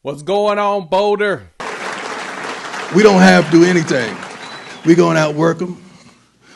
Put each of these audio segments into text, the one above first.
What's going on, Boulder? We don't have to do anything. We're going to outwork them.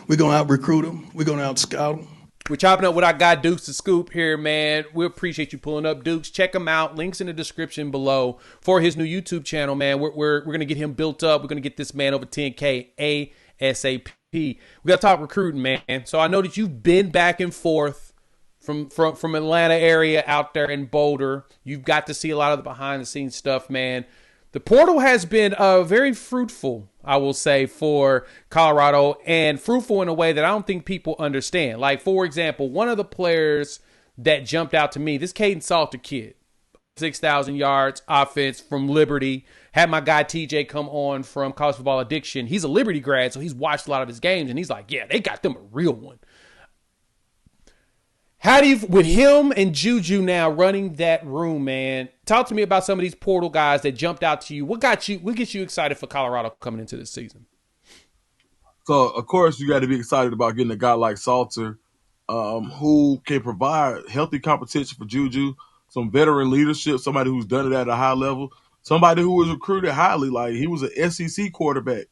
We're going to out-recruit them. We're going to out-scout them. We're chopping up with our guy Dukes the Scoop here, man. We appreciate you pulling up, Dukes. Check him out. Links in the description below for his new YouTube channel, man. We're going to get him built up. We're going to get this man over 10K ASAP. We got to talk recruiting, man. So I know that you've been back and forth from Atlanta area out there in Boulder. You've got to see a lot of the behind-the-scenes stuff, man. The portal has been very fruitful, I will say, for Colorado, and fruitful in a way that I don't think people understand. Like, for example, one of the players that jumped out to me, this Kaden Salter kid, 6,000 yards offense from Liberty. Had my guy TJ come on from College Football Addiction. He's a Liberty grad, so he's watched a lot of his games, and he's like, yeah, they got them a real one. How do you, with him and Juju now running that room, man, talk to me about some of these portal guys that jumped out to you. What gets you excited for Colorado coming into this season? So, of course, you got to be excited about getting a guy like Salter, who can provide healthy competition for Juju, some veteran leadership, somebody who's done it at a high level, somebody who was recruited highly. Like, he was an SEC quarterback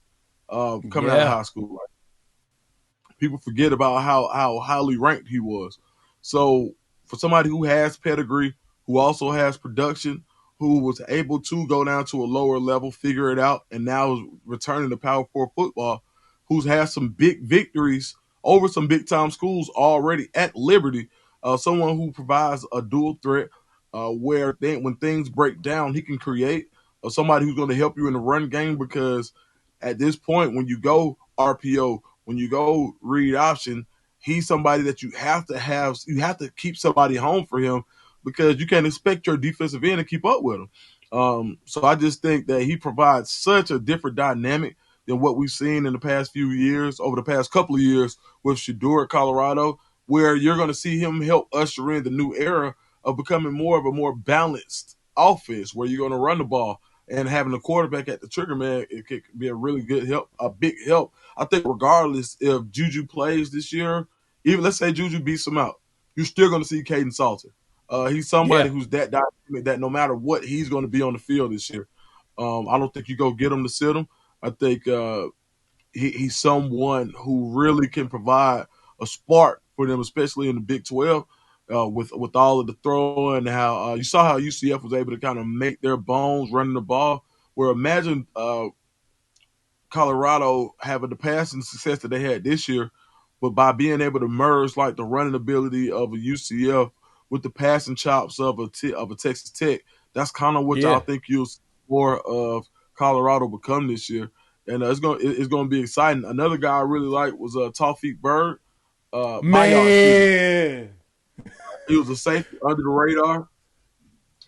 coming out of high school. Like, people forget about how highly ranked he was. So for somebody who has pedigree, who also has production, who was able to go down to a lower level, figure it out, and now is returning to Power 4 football, who's had some big victories over some big-time schools already at Liberty, someone who provides a dual threat where when things break down, he can create, somebody who's going to help you in the run game, because at this point, when you go RPO, when you go read option, he's somebody that you have to keep somebody home for him, because you can't expect your defensive end to keep up with him. So I just think that he provides such a different dynamic than what we've seen in the past few years, over the past couple of years with Shedeur at Colorado, where you're going to see him help usher in the new era of becoming more of a more balanced offense, where you're going to run the ball, and having a quarterback at the trigger, man, it could be a really good help, a big help. I think regardless if Juju plays this year, even let's say Juju beats him out, you're still going to see Kaden Salter. He's somebody who's that dynamic that no matter what, he's going to be on the field this year. I don't think you go get him to sit him. I think he's someone who really can provide a spark for them, especially in the Big 12, with all of the throwing, and how you saw how UCF was able to kind of make their bones running the ball. Where imagine Colorado having the passing success that they had this year, but by being able to merge like the running ability of a UCF with the passing chops of a Texas Tech, that's kind of what I think you'll see more of Colorado become this year. And it's going to be exciting. Another guy I really liked was Tawfiq Bird. Man. He was a safety under the radar.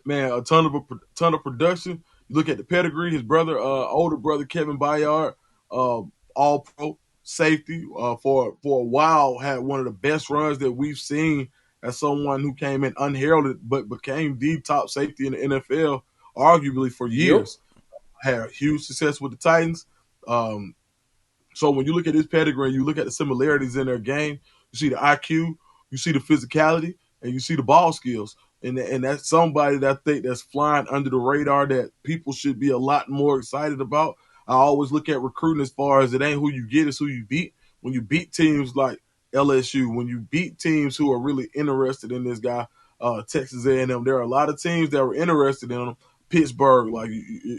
Man, a ton of production. You look at the pedigree, his brother, older brother Kevin Byard, all pro safety, for a while had one of the best runs that we've seen as someone who came in unheralded but became the top safety in the NFL arguably for years. Had huge success with the Titans. So when you look at his pedigree and you look at the similarities in their game, you see the IQ, you see the physicality, and you see the ball skills. And that's somebody that I think that's flying under the radar that people should be a lot more excited about. I always look at recruiting as far as it ain't who you get, it's who you beat. When you beat teams like LSU, when you beat teams who are really interested in this guy, Texas A&M, there are a lot of teams that were interested in him. Pittsburgh, like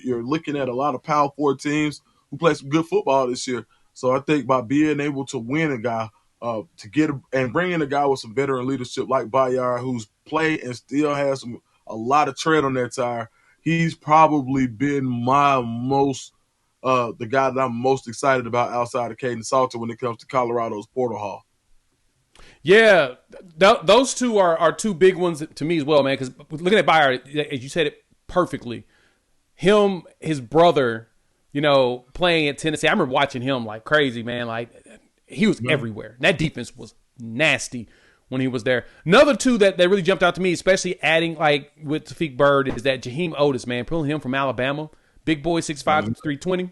you're looking at a lot of Power 4 teams who play some good football this year. So I think by being able to win a guy, and bring in a guy with some veteran leadership like Bayard, who's played and still has a lot of tread on that tire, he's probably been the guy that I'm most excited about outside of Kaden Salter when it comes to Colorado's portal haul. Yeah, those two are two big ones to me as well, man, because looking at Bayard, as you said it perfectly, him, his brother, playing at Tennessee, I remember watching him like crazy, man. Like, he was everywhere. That defense was nasty when he was there. Another two that really jumped out to me, especially adding like with Tawfiq Bird, is that Jaheim Otis, man, pulling him from Alabama. Big boy, 6'5", 320.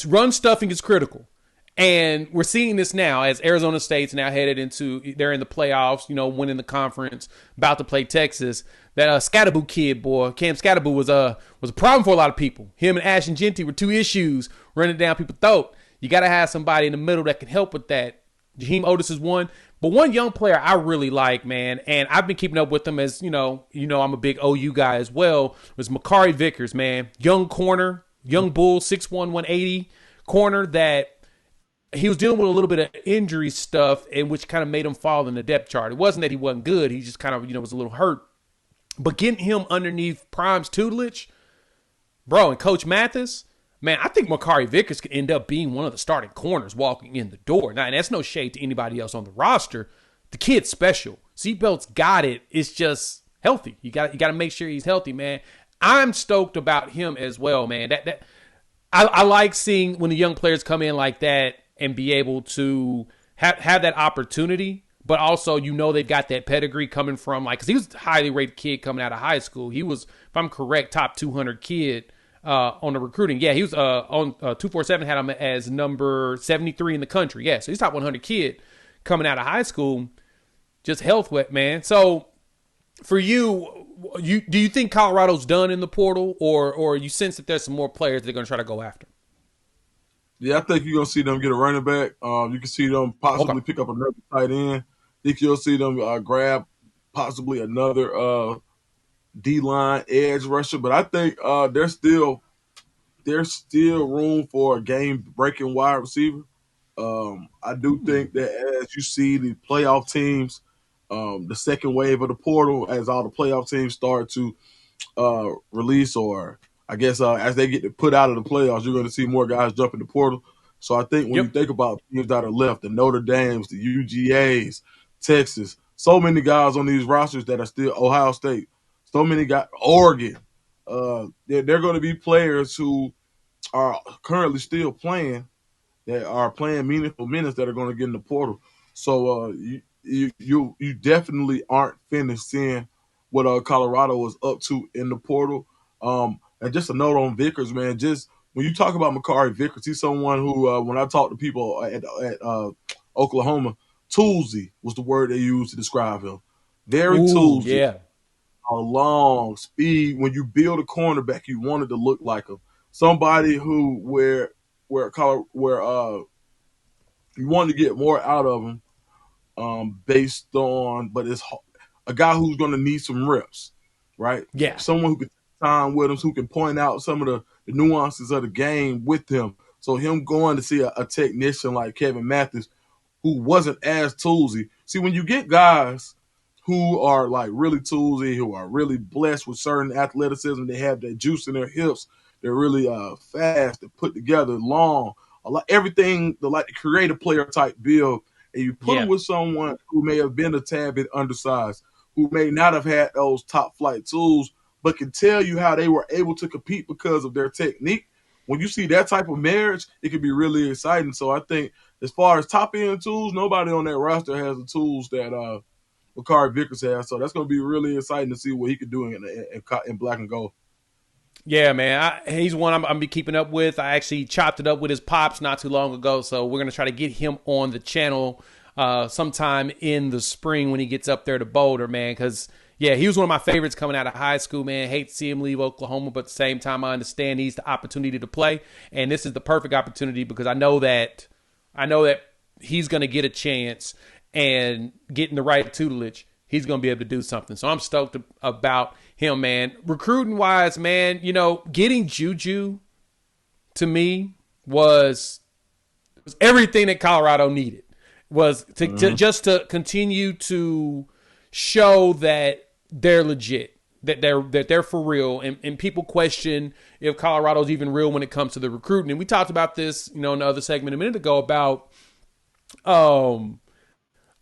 Run stuffing is critical. And we're seeing this now as Arizona State's now headed into, they're in the playoffs, winning the conference, about to play Texas. That Scatterboo kid, boy, Cam Scatterboo was a problem for a lot of people. Him and Ashton Genty were two issues running down people's throat. You got to have somebody in the middle that can help with that. Jaheim Otis is one. But one young player I really like, man, and I've been keeping up with him as, I'm a big OU guy as well, was Makari Vickers, man. Young corner, young bull, 6'1", 180 corner that he was dealing with a little bit of injury stuff, and which kind of made him fall in the depth chart. It wasn't that he wasn't good. He just kind of, was a little hurt. But getting him underneath Prime's tutelage, bro, and Coach Mathis, man, I think Makari Vickers could end up being one of the starting corners walking in the door. Now, and that's no shade to anybody else on the roster. The kid's special. Seatbelt's got it. It's just healthy. You got to make sure he's healthy, man. I'm stoked about him as well, man. I like seeing when the young players come in like that and be able to have that opportunity, but also they've got that pedigree coming from, because he was a highly rated kid coming out of high school. He was, if I'm correct, top 200 kid on the recruiting. Yeah, he was on 247 had him as number 73 in the country. Yeah, so he's top 100 kid coming out of high school. Just health wet, man. So for you do you think Colorado's done in the portal, or you sense that there's some more players they're going to try to go after? Yeah, I think you're going to see them get a running back. You can see them possibly pick up another tight end. I think you'll see them grab possibly another D-line edge rusher. But I think there's still room for a game-breaking wide receiver. I do think that as you see the playoff teams, the second wave of the portal, as all the playoff teams start to release, or I guess as they get put out of the playoffs, you're going to see more guys jump in the portal. So I think when you think about teams that are left, the Notre Dames, the UGAs, Texas, so many guys on these rosters that are still Ohio State, so many guys, Oregon, they're going to be players who are currently still playing, that are playing meaningful minutes, that are going to get in the portal. So you definitely aren't finished seeing what Colorado was up to in the portal. And just a note on Vickers, man, just when you talk about Makari Vickers, he's someone who, when I talk to people at Oklahoma, toolsy was the word they used to describe him. Very toolsy. Yeah. A long speed. When you build a cornerback, you wanted to look like him. Somebody who where you want to get more out of him, based on, but it's a guy who's going to need some reps, right? Yeah. Someone who can take time with him, who can point out some of the nuances of the game with him. So him going to see a technician like Kevin Mathis, who wasn't as toolsy. See, when you get guys who are like really toolsy, who are really blessed with certain athleticism, they have that juice in their hips, they're really fast, they're put together, long, everything, like the creative player type build, and you put them with someone who may have been a tad bit undersized, who may not have had those top flight tools, but can tell you how they were able to compete because of their technique. When you see that type of marriage, it can be really exciting. So I think as far as top end tools, nobody on that roster has the tools that Makari Vickers has. So that's going to be really exciting to see what he could do in black and gold. Yeah, man. He's one I'm going to be keeping up with. I actually chopped it up with his pops not too long ago, so we're going to try to get him on the channel sometime in the spring when he gets up there to Boulder, man, because, yeah, he was one of my favorites coming out of high school, man. Hate to see him leave Oklahoma, but at the same time, I understand he's the opportunity to play, and this is the perfect opportunity because I know that he's going to get a chance, and getting the right tutelage, he's going to be able to do something. So I'm stoked about him, man. Recruiting wise, man, getting Juju to me was everything that Colorado needed. Was to just to continue to show that they're legit, that they're for real, and people question if Colorado's even real when it comes to the recruiting. And we talked about this, in the other segment a minute ago about having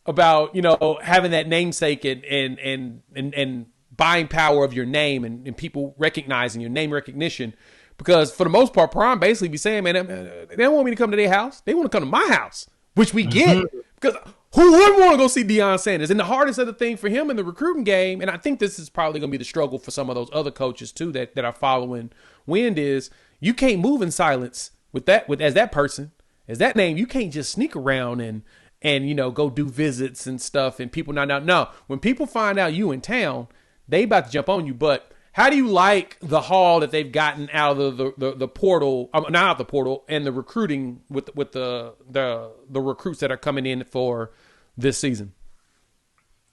that namesake and buying power of your name and people recognizing your name recognition. Because for the most part, Prime basically be saying, man, they don't want me to come to their house. They want to come to my house, which we get. Because who wouldn't want to go see Deion Sanders? And the hardest other thing for him in the recruiting game, and I think this is probably going to be the struggle for some of those other coaches too that are following Wind, is you can't move in silence as that person. is that name. You can't just sneak around and go do visits and stuff and people not out. No, when people find out you in town, they about to jump on you. But how do you like the haul that they've gotten out of the portal, not out of the portal, and the recruiting with the recruits that are coming in for this season?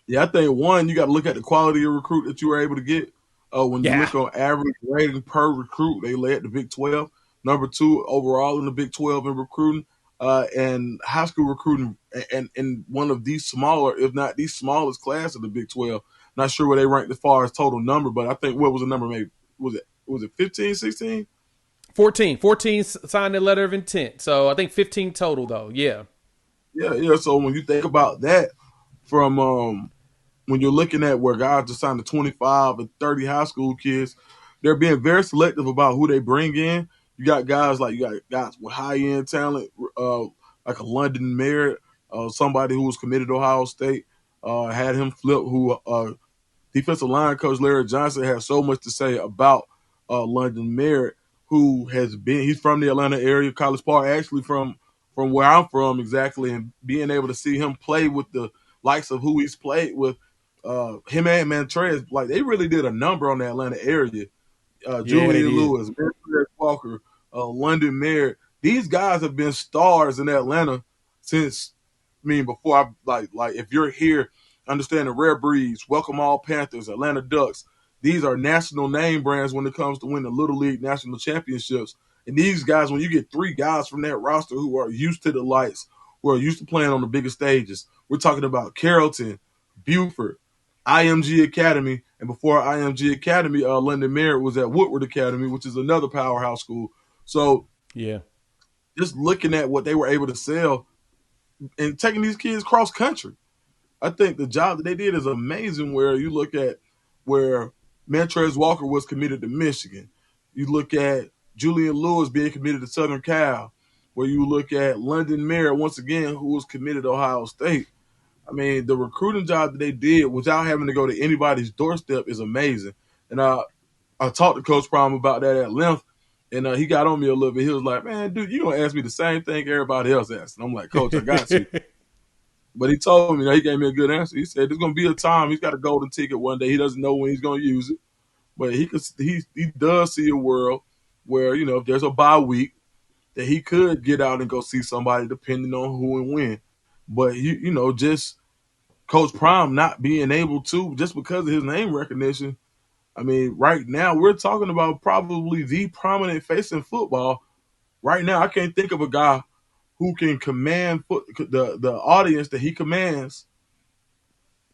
Yeah, I think one, you got to look at the quality of recruit that you were able to get. When you look on average rating per recruit, they led the Big 12. Number 2 overall in the Big 12 in recruiting, and high school recruiting, and one of the smaller, if not the smallest class of the Big 12. Not sure where they ranked as far as total number, but I think what was the number? Maybe was it 15, 16? 14 signed a letter of intent. So I think 15 total though. Yeah. Yeah. So when you think about that, from when you're looking at where guys are signing 25 and 30 high school kids, they're being very selective about who they bring in. You got guys with high end talent, like a London Merritt, somebody who was committed to Ohio State, had him flip. Who defensive line coach Larry Johnson has so much to say about London Merritt, he's from the Atlanta area, College Park, actually from where I'm from exactly, and being able to see him play with the likes of who he's played with, him and Montrez, like they really did a number on the Atlanta area. Julian Lewis, Montrez Walker, London Merritt. These guys have been stars in Atlanta since, before like if you're here, understand the Rare Breeds, Welcome All Panthers, Atlanta Ducks. These are national name brands when it comes to winning Little League national championships. And these guys, when you get 3 guys from that roster who are used to the lights, who are used to playing on the biggest stages, we're talking about Carrollton, Buford, IMG Academy, and before IMG Academy, London Merritt was at Woodward Academy, which is another powerhouse school. So, yeah, just looking at what they were able to sell and taking these kids cross country, I think the job that they did is amazing. Where you look at where Montrez Walker was committed to Michigan, you look at Julian Lewis being committed to Southern Cal, where you look at London Merritt once again, who was committed to Ohio State. I mean, the recruiting job that they did without having to go to anybody's doorstep is amazing. And I talked to Coach Prime about that at length, and he got on me a little bit. He was like, "Man, dude, you gonna ask me the same thing everybody else asked." And I'm like, "Coach, I got you." But he told me, he gave me a good answer. He said there's gonna be a time he's got a golden ticket one day. He doesn't know when he's gonna use it, but he does see a world where if there's a bye week that he could get out and go see somebody, depending on who and when. But just Coach Prime not being able to, just because of his name recognition. I mean, right now we're talking about probably the prominent face in football. Right now, I can't think of a guy who can command the audience that he commands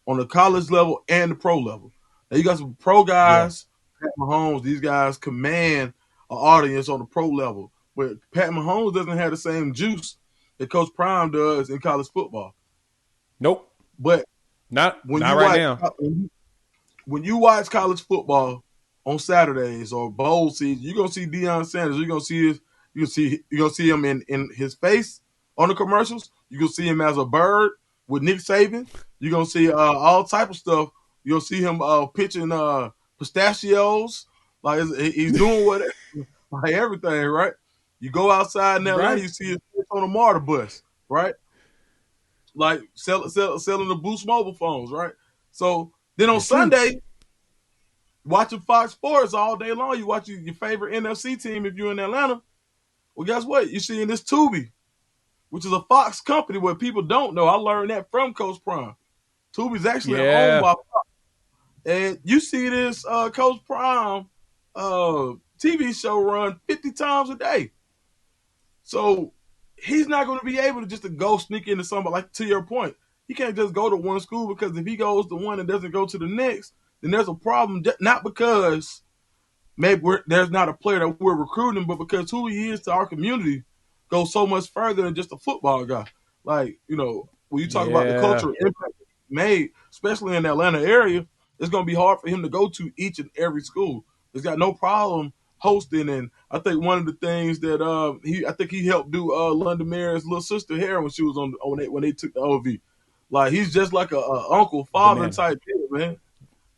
on the college level and the pro level. Now you got some pro guys, Pat Mahomes. These guys command an audience on the pro level, but Pat Mahomes doesn't have the same juice that Coach Prime does in college football. Nope. But not right now. When you watch college football on Saturdays or bowl season, you're gonna see Deion Sanders. You're gonna see him in his face on the commercials. You're gonna see him as a bird with Nick Saban. You're gonna see all type of stuff. You'll see him pitching pistachios. Like he's doing what like everything, right? You go outside in Atlanta, you see his on a MARTA bus, right? Like selling the Boost mobile phones, right? So then on Sunday, watching Fox Sports all day long, you watch your favorite NFC team if you're in Atlanta. Well, guess what? You're seeing this Tubi, which is a Fox company where people don't know. I learned that from Coach Prime. Tubi's actually owned by Fox. And you see this Coach Prime TV show run 50 times a day. So he's not going to be able to go sneak into somebody. Like, to your point, he can't just go to one school, because if he goes to one and doesn't go to the next, then there's a problem. Not because maybe there's not a player that we're recruiting, but because who he is to our community goes so much further than just a football guy. Like, when you talk about the cultural impact made, especially in the Atlanta area, it's going to be hard for him to go to each and every school. He's got no problem hosting, and I think one of the things that he helped do London Merritt's little sister hair when she was when they took the OV. Like, he's just like a uncle, father type kid, man.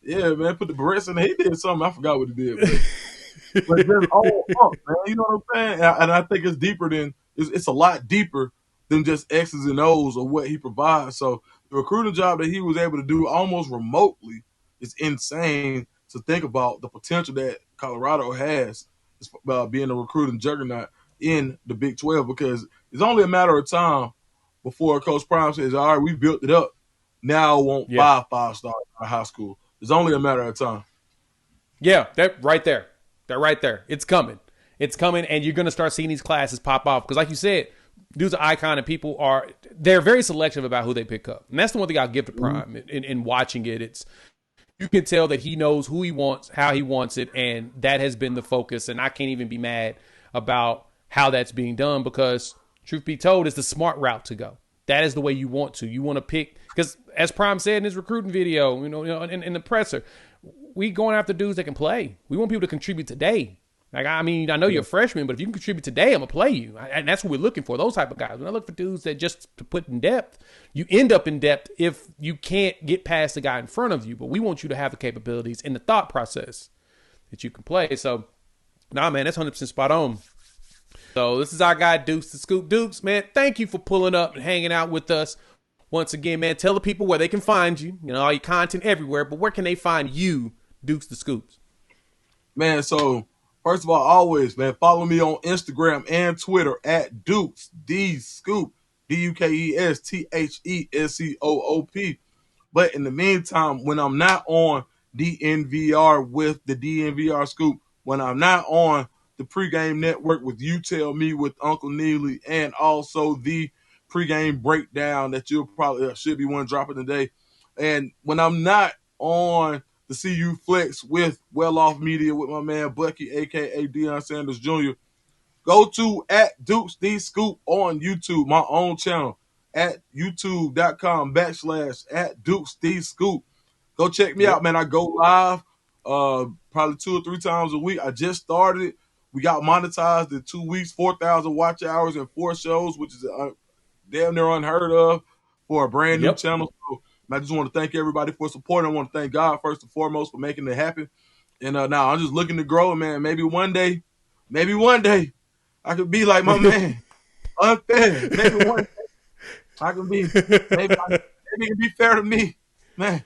Yeah, man, put the barrettes in. He did something. I forgot what he did. But just all up, man. You know what I'm saying? And I think it's deeper than it's a lot deeper than just X's and O's of what he provides. So the recruiting job that he was able to do almost remotely is insane to think about the potential that Colorado has being a recruiting juggernaut in the Big 12, because it's only a matter of time before Coach Prime says, all right, we built it up. Now I want five stars out of high school. It's only a matter of time. Yeah, that right there. That right there. It's coming. It's coming, and you're going to start seeing these classes pop off. Because like you said, dude's an icon, and people they're very selective about who they pick up. And that's the one thing I'll give to Prime in watching it. You can tell that he knows who he wants, how he wants it, and that has been the focus. And I can't even be mad about how that's being done, because truth be told, it's the smart route to go. That is the way you want to. You want to pick, because as Prime said in his recruiting video, in the presser, we going after dudes that can play. We want people to contribute today. Like, I mean, I know you're a freshman, but if you can contribute today, I'm going to play you. And that's what we're looking for, those type of guys. When I look for dudes that just to put in depth, you end up in depth if you can't get past the guy in front of you. But we want you to have the capabilities and the thought process that you can play. So, nah, man, that's 100% spot on. So this is our guy, Dukes the Scoop. Dukes, man, thank you for pulling up and hanging out with us. Once again, man, tell the people where they can find you. You know, all your content everywhere, but where can they find you, Dukes the Scoops? Man, so first of all, always, man, follow me on Instagram and Twitter at Dukes D Scoop, DUKESTHESCOOP. But in the meantime, when I'm not on DNVR with the DNVR Scoop, when I'm not on the pregame network with You Tell Me with Uncle Neely, and also the pregame breakdown that you'll probably should be one dropping today. And when I'm not on the CU Flex with Well Off Media with my man Bucky, a.k.a. Deion Sanders Jr., go to at Dukes D Scoop on YouTube, my own channel, at youtube.com/ at Dukes D Scoop. Go check me out, man. I go live probably 2 or 3 times a week. I just started it. We got monetized in 2 weeks, 4,000 watch hours and 4 shows, which is damn near unheard of for a brand new channel. So I just want to thank everybody for supporting. I want to thank God first and foremost for making it happen. And now I'm just looking to grow, man. Maybe one day, I could be like my man, Unfair. Maybe one day I can be, maybe it can be fair to me, man.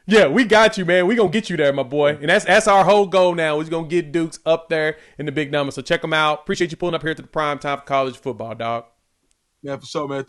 Yeah, we got you, man. We gonna get you there, my boy. And that's our whole goal now. We're gonna get Dukes up there in the big numbers. So check them out. Appreciate you pulling up here to the prime time for college football, dog. Yeah, for sure, man.